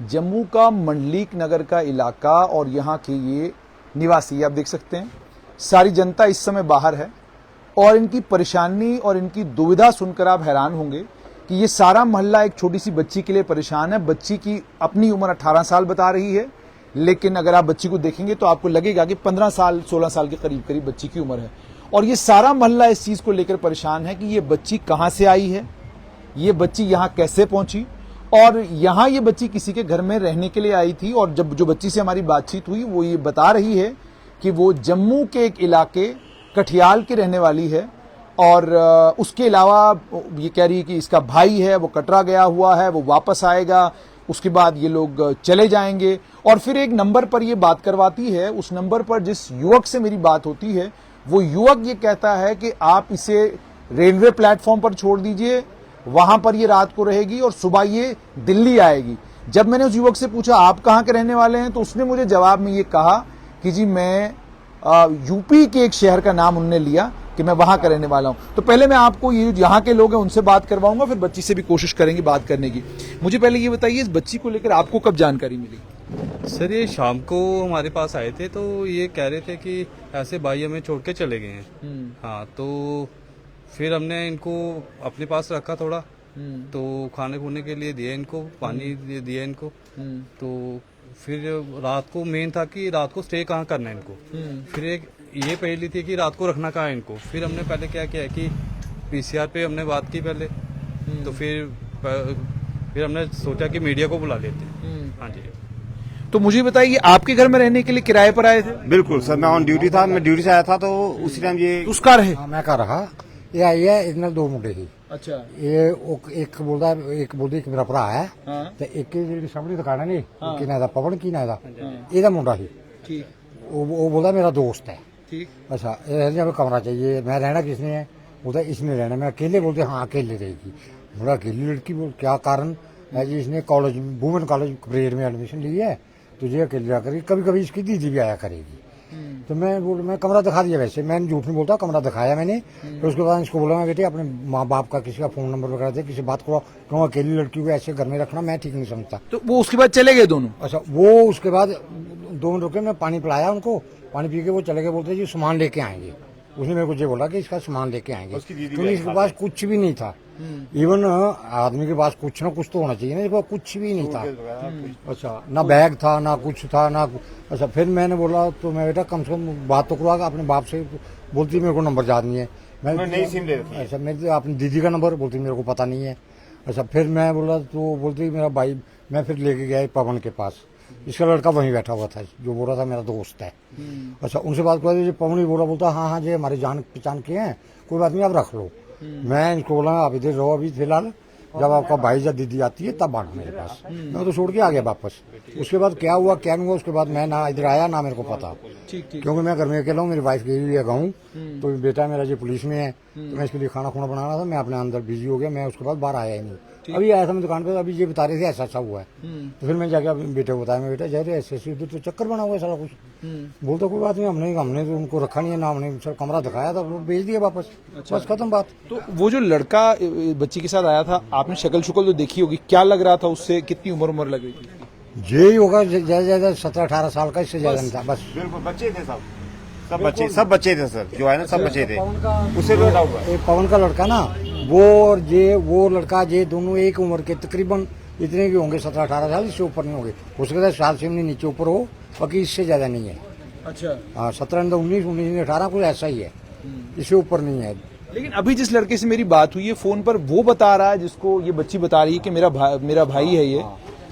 जम्मू का मंडलीक नगर का इलाका और यहाँ के ये निवासी आप देख सकते हैं, सारी जनता इस समय बाहर है और इनकी परेशानी और इनकी दुविधा सुनकर आप हैरान होंगे कि ये सारा मोहल्ला एक छोटी सी बच्ची के लिए परेशान है। बच्ची की अपनी उम्र 18 साल बता रही है, लेकिन अगर आप बच्ची को देखेंगे तो आपको लगेगा कि 15 साल 16 साल के करीब करीब बच्ची की उम्र है। और ये सारा मोहल्ला इस चीज को लेकर परेशान है कि ये बच्ची कहां से आई है, ये बच्ची यहां कैसे पहुंची, और यहां ये बच्ची किसी के घर में रहने के लिए आई थी। और जब जो बच्ची से हमारी बातचीत हुई वो ये बता रही है कि वो जम्मू के एक इलाके कठियाल की रहने वाली है और उसके अलावा ये कह रही है कि इसका भाई है वो कटरा गया हुआ है, वो वापस आएगा, उसके बाद ये लोग चले जाएंगे। और फिर एक नंबर पर ये बात करवाती है। उस नंबर पर जिस युवक से मेरी बात होती है वो युवक ये कहता है कि आप इसे रेलवे प्लेटफॉर्म पर छोड़ दीजिए, वहां पर ये रात को रहेगी और सुबह ये दिल्ली आएगी। जब मैंने उस युवक से पूछा आप कहां के रहने वाले हैं, तो उसने मुझे जवाब में ये कहा कि जी मैं यूपी के एक शहर का नाम उन्होंने लिया कि मैं वहां का रहने वाला हूं। तो पहले मैं आपको ये यहाँ के लोग हैं उनसे बात करवाऊंगा, फिर बच्ची से भी कोशिश करेंगे बात करने की। मुझे पहले ये बताइए, इस बच्ची को लेकर आपको कब जानकारी मिली? सर ये शाम को हमारे पास आए थे तो ये कह रहे थे कि ऐसे भाई हमें छोड़ के चले गए हैं। हाँ, तो फिर हमने इनको अपने पास रखा थोड़ा, तो खाने खूने के लिए दिया इनको, पानी दिया इनको। तो फिर रात को मेन था कि रात को स्टे कहाँ करना है इनको। फिर एक ये पहली थी कि रात को रखना कहाँ है इनको। फिर हमने पहले क्या किया कि पीसीआर पे हमने बात की पहले, तो फिर हमने सोचा कि मीडिया को बुला लेते हैं। हाँ जी। तो मुझे बताइए, आपके घर में रहने के लिए किराए पर आए थे? बिल्कुल सर, मैं ऑन ड्यूटी था, मैं ड्यूटी से आया था तो उसी टाइम ये उसका रहे। मैं कर रहा ये आई है इतने दो मुंडे ही। अच्छा। ये एक बोलता कि मेरा भरा है तो एक की सामने दुकान है नहीं कि ना पवन की ना ਇਹਦਾ मुंडा ही। ठीक। वो बोलता मेरा दोस्त है। ठीक। अच्छा, हमें कमरा चाहिए। मैं रहना किसने है? बोलता इसने रहना। मैं अकेले? बोलते हाँ अकेले रहेगी। बोला अकेली लड़की? बोल क्या कारण है जी? इसने कॉलेज वुमेन कॉलेज परेड में एडमिशन ली है, तुझे अकेले रहा करेगी, कभी कभी इसकी दीदी भी आया करेगी। तो मैं कमरा दिखा दिया। वैसे मैंने झूठ नहीं बोलता, कमरा दिखाया मैंने। फिर उसके बाद इसको बोला मैं बेटे अपने माँ बाप का किसी का फोन नंबर वगैरह दे, किसी बात करो, क्यों अकेली लड़की को ऐसे घर में रखना मैं ठीक नहीं समझता। तो वो उसके बाद चले गए दोनों? अच्छा, वो उसके बाद दोनों रुके, मैं पानी पिलाया उनको, पानी पी के वो चले गए। बोलते जी सामान लेके आएंगे। उसने मेरे को ये बोला कि इसका सामान लेके आएंगे, क्योंकि इसके पास कुछ भी नहीं था। इवन आदमी के पास कुछ ना कुछ तो होना चाहिए ना, इसके पास कुछ भी नहीं था। अच्छा, ना बैग था ना कुछ था ना। अच्छा, फिर मैंने बोला तो मैं बेटा कम से कम बात तो करवा अपने बाप से। बोलती मेरे को नंबर याद नहीं है। मैं नई सिम ले रखी है। अच्छा, मेरी अपनी दीदी का नंबर बोलती मेरे को पता नहीं है। अच्छा, फिर मैं बोला तो बोलती मेरा भाई। मैं फिर लेके गया पवन के पास, इसका लड़का वहीं बैठा हुआ था जो बोल रहा था मेरा दोस्त है। अच्छा, उनसे बात कर पवन ही बोलता हाँ हाँ जी हमारे जान पहचान के हैं, कोई बात नहीं आप रख लो। मैं इनको बोला आप इधर रहो अभी फिलहाल, जब आपका भाई या दीदी आती है तब आना मेरे पास। मैं तो छोड़ के आ गया वापस। उसके बाद क्या हुआ क्या नहीं हुआ उसके बाद मैं ना इधर आया ना मेरे को पता, क्योंकि मैं घर में अकेला हूँ। मेरी वाइफ गई हुई है गाँव, तो बेटा मेरा जो पुलिस में है, तो मैं इसके लिए खाना खुना बना रहा था। मैं अपने अंदर बिजी हो गया, मैं उसके बाद बाहर आया ही नहीं। अभी आया था मैं दुकान पे, अभी ये बता रहे थे ऐसा ऐसा हुआ है। तो फिर मैं जाके अपने बेटे को बताया, मैं बेटा जा रहे ऐसे ऐसे उधर तो चक्कर बना हुआ है सारा कुछ। बोलता कोई बात नहीं, हमने तो उनको रखा नहीं है ना, हमने सर कमरा दिखाया था, वो भेज दिया वापस। अच्छा। बस खत्म बात। तो वो जो लड़का बच्ची के साथ आया था, आपने शक्ल शुक्ल तो देखी होगी, क्या लग रहा था उससे? कितनी उम्र लग रही थी? यही होगा ज्यादा ज्यादा 17-18 साल का, इससे ज्यादा नहीं था। बस बिल्कुल बच्चे थे सब बच्चे थे सर, जो है ना सब बच्चे थे। उससे पवन का लड़का ना, वो लड़का ये दोनों एक उम्र के तकरीबन इतने भी होंगे, 17-18 साल, इससे ऊपर नहीं होंगे। हो सकता है साल से नहीं नीचे ऊपर हो, बाकी इससे ज्यादा नहीं है। अच्छा। हाँ, 17 19 19 18 कुछ ऐसा ही है, इससे ऊपर नहीं है। लेकिन अभी जिस लड़के से मेरी बात हुई है फोन पर, वो बता रहा है, जिसको ये बच्ची बता रही है कि मेरा भाई है ये।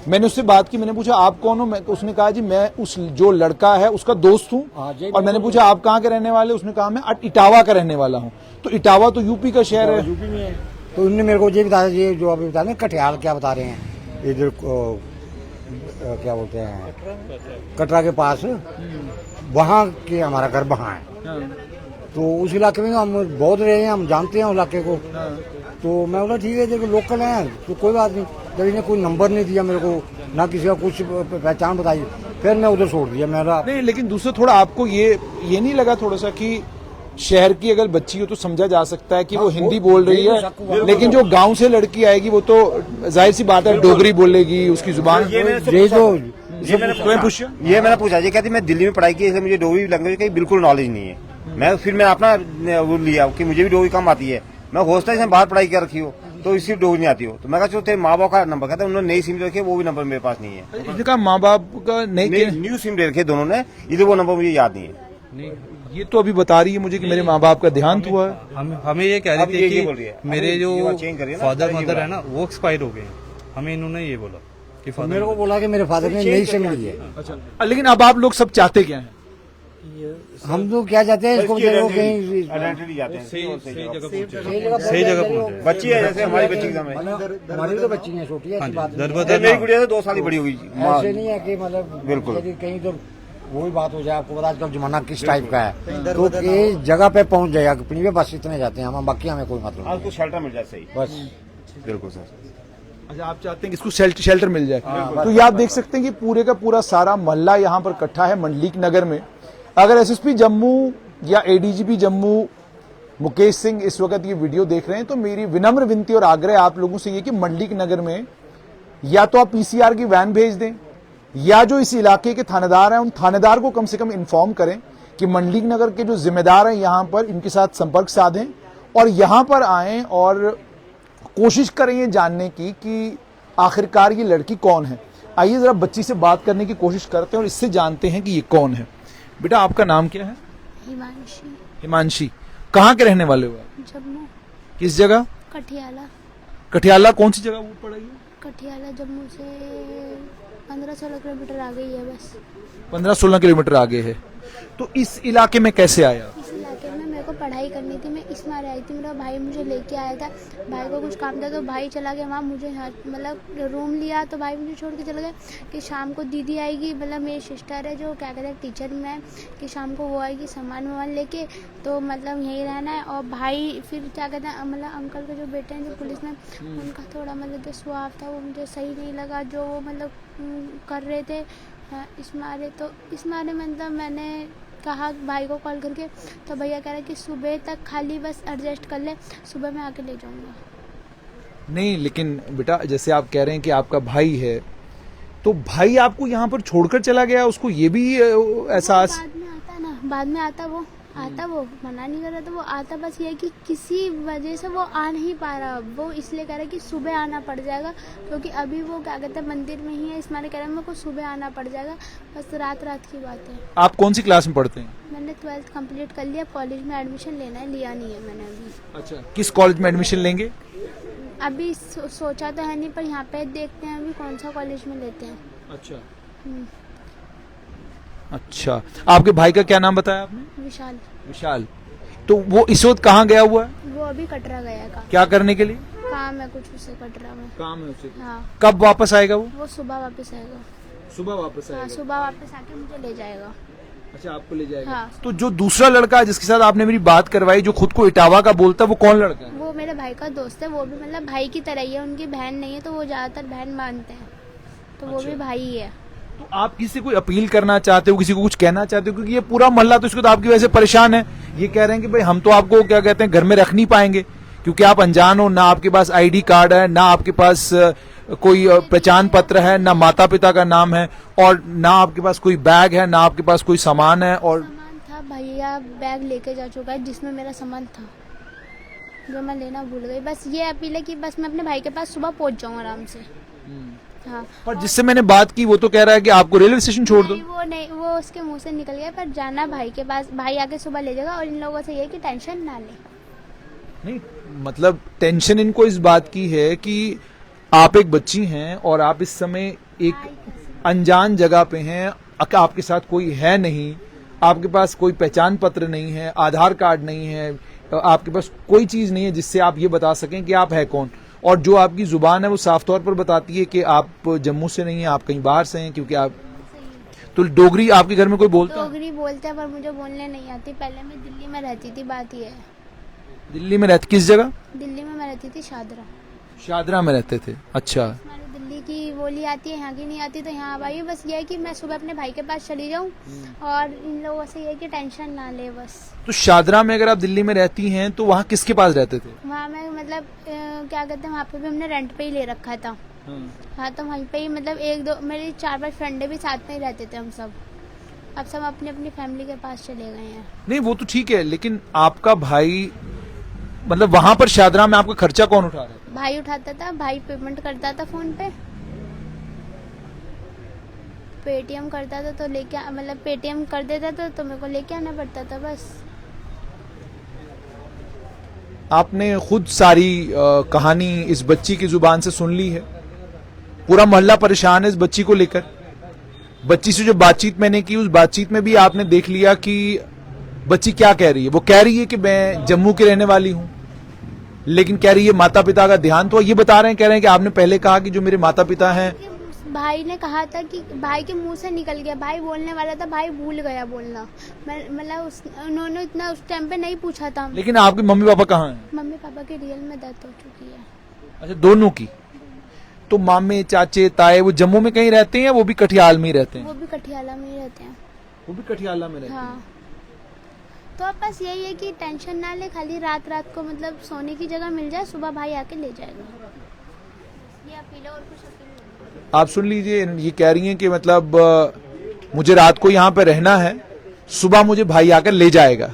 मैंने उससे बात की, मैंने पूछा आप कौन हो? उसने कहा जी मैं उस जो लड़का है उसका दोस्त हूँ। और मैंने पूछा आप कहाँ के रहने वाले? उसने कहा मैं इटावा का रहने वाला हूँ। तो इटावा तो यूपी का शहर है। यूपी में है। तो उन्होंने मेरे को ये बताया, ये जो अभी बता रहे हैं कटिहार क्या बता रहे हैं, इधर क्या बोलते हैं कटरा के पास, वहाँ के हमारा घर वहाँ है। तो उस इलाके में हम बहुत रहे हैं, हम जानते हैं उस इलाके को। तो मैं बोला ठीक है देखो लोकल हैं तो कोई बात नहीं। जब इन्हें कोई नंबर नहीं दिया मेरे को, ना किसी का कुछ पहचान बताई, फिर मैं उधर छोड़ दिया मेरा। नहीं, लेकिन दूसरा थोड़ा आपको ये नहीं लगा थोड़ा सा कि शहर की अगर बच्ची हो तो समझा जा सकता है कि वो हिंदी बोल रही है, लेकिन जो गांव से लड़की आएगी वो तो जाहिर सी बात है डोगरी बोलेगी, उसकी जुबान ये मैंने ये जो तुम्हें पूछा। ये मैंने पूछा, ये कहती मैं दिल्ली में पढ़ाई की, इसलिए मुझे डोगरी लैंग्वेज की बिल्कुल नॉलेज नहीं है। मैं अपना वो लिया कि मुझे भी डोगरी कम आती है, मैं सोचता है बाहर पढ़ाई कर रखी हो तो इसी डोगरी नहीं आती हो, तो मैं कहा चलो तेरे माँ बाप का नंबर, कहता उन्होंने नई सिम रखी, वो भी नंबर मेरे पास नहीं है। इसने कहा माँ बाप का नहीं, न्यू सिम ले रखे दोनों ने, इसलिए वो नंबर मुझे याद नहीं है। नहीं, ये तो अभी बता रही है मुझे कि मेरे माँ बाप का देहांत हुआ है। हमें ये कह अब रहे ये थे बोल रही है। कि मेरे अब जो ये बात change करिए ना, फादर ये मदर बोला। है ना वो एक्सपायर हो गए हैं, हमें इन्होंने ये बोला कि फादर मेरे को बोला कि मेरे फादर ने नई सिम ली है। अच्छा, लेकिन अब आप लोग सब चाहते क्या है? हम तो क्या चाहते हैं इसको बेचारे को कहीं आइडेंटिटी जाते हैं, सही सही जगह पहुंचे। बच्ची है जैसे हमारी बच्ची के सामने। हमारी भी तो बच्ची है, छोटी है, ऐसी बात नहीं दर है। बदर मेरी गुड़िया तो 2 साल ही बड़ी होगी। ऐसे नहीं है कि मतलब बिल्कुल। यदि कहीं तो वही बात हो जाए, आपको पता आजकल जमाना किस टाइप का है, तो ये जगह पे पहुंच जाएगा अपनी भी, बस इतने जाते हैं हम, बाकी हमें कोई मतलब आज नहीं। तो शेल्टर मिल जाए, सही। बस बिल्कुल सर। अच्छा, आप चाहते हैं कि इसको शेल्टर मिल जाए। तो ये आप देख सकते हैं कि पूरे का पूरा सारा मोहल्ला यहाँ पर इकट्ठा है मंडलीक नगर में। अगर एसएसपी जम्मू या एडीजीपी जम्मू मुकेश सिंह इस वक्त ये वीडियो देख रहे हैं तो मेरी विनम्र विनती और आग्रह आप लोगों से ये कि मंडलीक नगर में या तो आप पीसीआर की वैन भेज दें, या जो इस इलाके के थानेदार हैं उन थानेदार को कम से कम इन्फॉर्म करें कि मंडलीक नगर के जो जिम्मेदार हैं यहाँ पर इनके साथ संपर्क साधें और यहाँ पर आएं और कोशिश करें ये जानने की कि आखिरकार ये लड़की कौन है। आइए जरा बच्ची से बात करने की कोशिश करते हैं और इससे जानते हैं कि ये कौन है। बेटा, आपका नाम क्या है? हिमांशी। हिमांशी। कहाँ के रहने वाले हो आप? जम्मू। किस जगह? कठियाला। कठियाला कौन सी जगह वो पड़ रही है? कठियाला जम्मू से 15-16 किलोमीटर आ गई है बस। 15-16 किलोमीटर आगे है। तो इस इलाके में कैसे आया? इस इलाके में मेरे को पढ़ाई करनी थी, मैं इस मारे आई थी, मेरा भाई मुझे लेके आया था, भाई को कुछ काम था तो भाई चला गया वहाँ, मुझे मतलब रूम लिया तो भाई मुझे छोड़ के चला गया कि शाम को दीदी आएगी, मतलब मेरी सिस्टर है जो क्या कहते हैं टीचर में, कि शाम को वो आएगी सामान वामान लेके, तो मतलब यहीं रहना है। और भाई फिर क्या कहते हैं मतलब अंकल के जो बेटे हैं जो पुलिस में, उनका थोड़ा मतलब जो स्वभाव था वो मुझे सही नहीं लगा जो वो मतलब कर रहे थे इस मारे मतलब मैंने कहा भाई को कॉल करके, तो भैया कह रहा कि सुबह तक खाली बस एडजस्ट कर ले, सुबह मैं आके ले जाऊंगा। नहीं, लेकिन बेटा जैसे आप कह रहे हैं कि आपका भाई है, तो भाई आपको यहाँ पर छोड़कर चला गया, उसको ये भी एहसास? बाद में आता ना, बाद में आता वो मना नहीं कर रहा था, वो आता, बस ये है कि किसी वजह से वो आ नहीं पा रहा, वो इसलिए कह रहा है कि सुबह आना पड़ जाएगा, क्योंकि अभी वो क्या कहते हैं मंदिर में ही है, इस मारे कह रहा है मेरे को सुबह आना पड़ जाएगा, बस रात की बात है। आप कौन सी क्लास में पढ़ते हैं? मैंने 12th कंप्लीट कर लिया, कॉलेज में एडमिशन लेना है, लिया नहीं है मैंने अभी। अच्छा, किस कॉलेज में एडमिशन लेंगे? अभी सोचा तो है नहीं, पर यहाँ पे देखते हैं अभी कौन सा कॉलेज में लेते हैं। अच्छा अच्छा, आपके भाई का क्या नाम बताया आपने? विशाल। विशाल। तो वो इस वक्त कहाँ गया हुआ है? वो अभी कटरा गया है, क्या करने के लिए? काम है कुछ उसे कटरा में। काम है उसे। हाँ, कब वापस आएगा वो? वो सुबह वापस आएगा। सुबह वापस हाँ, सुबह वापस आके मुझे ले जाएगा। अच्छा, आपको ले जाएगा। हाँ। तो जो दूसरा लड़का है जिसके साथ आपने मेरी बात करवाई, जो खुद को इटावा का बोलता है, वो कौन लड़का है? वो मेरे भाई का दोस्त है, वो भी मतलब भाई की तरह ही है, उनकी बहन नहीं है तो वो ज्यादातर बहन मानते हैं, तो वो भी भाई ही है। तो आप किसी से कोई अपील करना चाहते हो, किसी को कुछ कहना चाहते हो? क्योंकि ये पूरा मोहल्ला तो इसको तो आपकी वजह से परेशान है, ये कह रहे हैं कि भाई हम तो आपको क्या कहते हैं घर में रख नहीं पाएंगे, क्योंकि आप अनजान हो, ना आपके पास आईडी कार्ड है, ना आपके पास कोई पहचान पत्र है, ना माता पिता का नाम है, और ना आपके पास कोई बैग है, ना आपके पास कोई सामान है। और सामान था, भैया बैग लेके जा चुका है जिसमें मेरा सामान था, जो मैं लेना भूल गई। बस ये अपील है कि बस मैं अपने भाई के पास सुबह पहुंच जाऊँ आराम से। हाँ, पर जिससे मैंने बात की वो तो कह रहा है कि आपको रेलवे स्टेशन छोड़ दो। वो उसके मुंह से निकल गया, पर जाना भाई के पास, भाई आके सुबह ले जाएगा। और इन लोगों से ये है कि टेंशन ना ले। नहीं, मतलब टेंशन इनको इस बात की है कि आप एक बच्ची हैं और आप इस समय एक अनजान जगह पे हैं, आपके साथ कोई है नहीं, आपके पास कोई पहचान पत्र नहीं है, आधार कार्ड नहीं है, आपके पास कोई चीज नहीं है जिससे आप ये बता सकें कि आप है कौन। और जो आपकी जुबान है वो साफ तौर पर बताती है कि आप जम्मू से नहीं हैं, आप कहीं बाहर से हैं, क्योंकि आप तो डोगरी आपके घर में कोई बोलता है? डोगरी बोलते हैं पर मुझे बोलने नहीं आती। पहले मैं दिल्ली में रहती थी, बात ये है। दिल्ली में रहते? किस जगह? दिल्ली में मैं रहती थी शादरा। शादरा में रहते थे। अच्छा, मैंने दिल्ली की बोली आती है, यहाँ की नहीं आती, तो यहाँ अब आई हूँ। बस ये है कि मैं सुबह अपने भाई के पास चली जाऊँ और इन लोगों से ये है कि टेंशन ना ले बस। तो शादरा में अगर आप दिल्ली में रहती हैं तो वहाँ किसके पास रहते थे? वहाँ मैं मतलब क्या कहते हैं, वहाँ पे भी हमने रेंट पे ही ले रखा था। हाँ, तो वहीं पे ही मतलब एक दो मेरी 4-5 फ्रेंडे भी साथ में ही रहते थे हम सब। अब सब अपनी अपनी फैमिली के पास चले गए हैं। नहीं वो तो ठीक है, लेकिन आपका भाई मतलब वहां पर शादरा में आपका खर्चा कौन उठा रहा है? भाई उठाता था, भाई पेमेंट करता था फोन पे, पेटीएम करता था तो लेके मतलब पेटीएम कर देता था तो मेरे को लेके आना पड़ता था बस। आपने खुद सारी कहानी इस बच्ची की जुबान से सुन ली है। पूरा मोहल्ला परेशान है इस बच्ची को लेकर। बच्ची से जो बातचीत मैंने की, उस बातचीत में भी आपने देख लिया कि बच्ची क्या कह रही है। वो कह रही है कि मैं जम्मू की रहने वाली हूं, लेकिन कह रही है माता पिता का ध्यान तो ये बता रहे हैं, कह रहे हैं कि आपने पहले कहा कि जो मेरे माता पिता हैं। भाई ने कहा था कि भाई के मुंह से निकल गया, भाई बोलने वाला था, भाई भूल गया बोलना। मतलब उन्होंने इतना उस टाइम पे नहीं पूछा था। लेकिन आपके मम्मी पापा कहाँ हैं? मम्मी पापा की रियल में डेथ हो चुकी है। अच्छा, दोनों की? तो मामे चाचे ताए वो जम्मू में कहीं रहते हैं या वो भी कठियाल में ही रहते हैं? वो भी कठियाला में ही रहते हैं। वो भी कठियाला में रहते हैं। हाँ, तो अब बस यही है कि टेंशन ना ले, खाली रात रात को मतलब सोने की जगह मिल जाए, सुबह भाई आके ले जाएगा। ये अपील है और कुछ अपील नहीं। आप सुन लीजिए, ये कह रही हैं कि मतलब मुझे रात को यहाँ पे रहना है, सुबह मुझे भाई आकर ले जाएगा।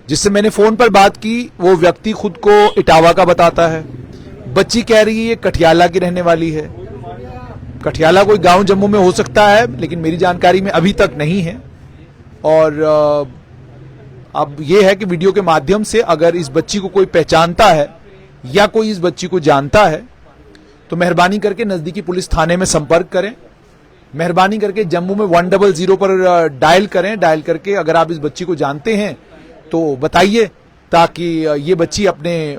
जिससे मैंने फोन पर बात की वो व्यक्ति खुद को इटावा का बताता है। बच्ची कह रही है ये कठियाला की रहने वाली है। कठियाला कोई गांव जम्मू में हो सकता है, लेकिन मेरी जानकारी में अभी तक नहीं है। और अब ये है कि वीडियो के माध्यम से अगर इस बच्ची को कोई पहचानता है या कोई इस बच्ची को जानता है तो मेहरबानी करके नजदीकी पुलिस थाने में संपर्क करें। मेहरबानी करके जम्मू में 100 पर डायल करें। डायल करके अगर आप इस बच्ची को जानते हैं तो बताइए, ताकि ये बच्ची अपने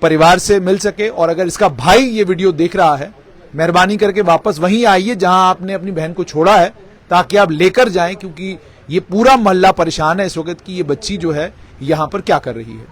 परिवार से मिल सके। और अगर इसका भाई ये वीडियो देख रहा है, मेहरबानी करके वापस वहीं आइए जहां आपने अपनी बहन को छोड़ा है, ताकि आप लेकर जाएं, क्योंकि ये पूरा मोहल्ला परेशान है इस वक्त कि ये बच्ची जो है यहां पर क्या कर रही है।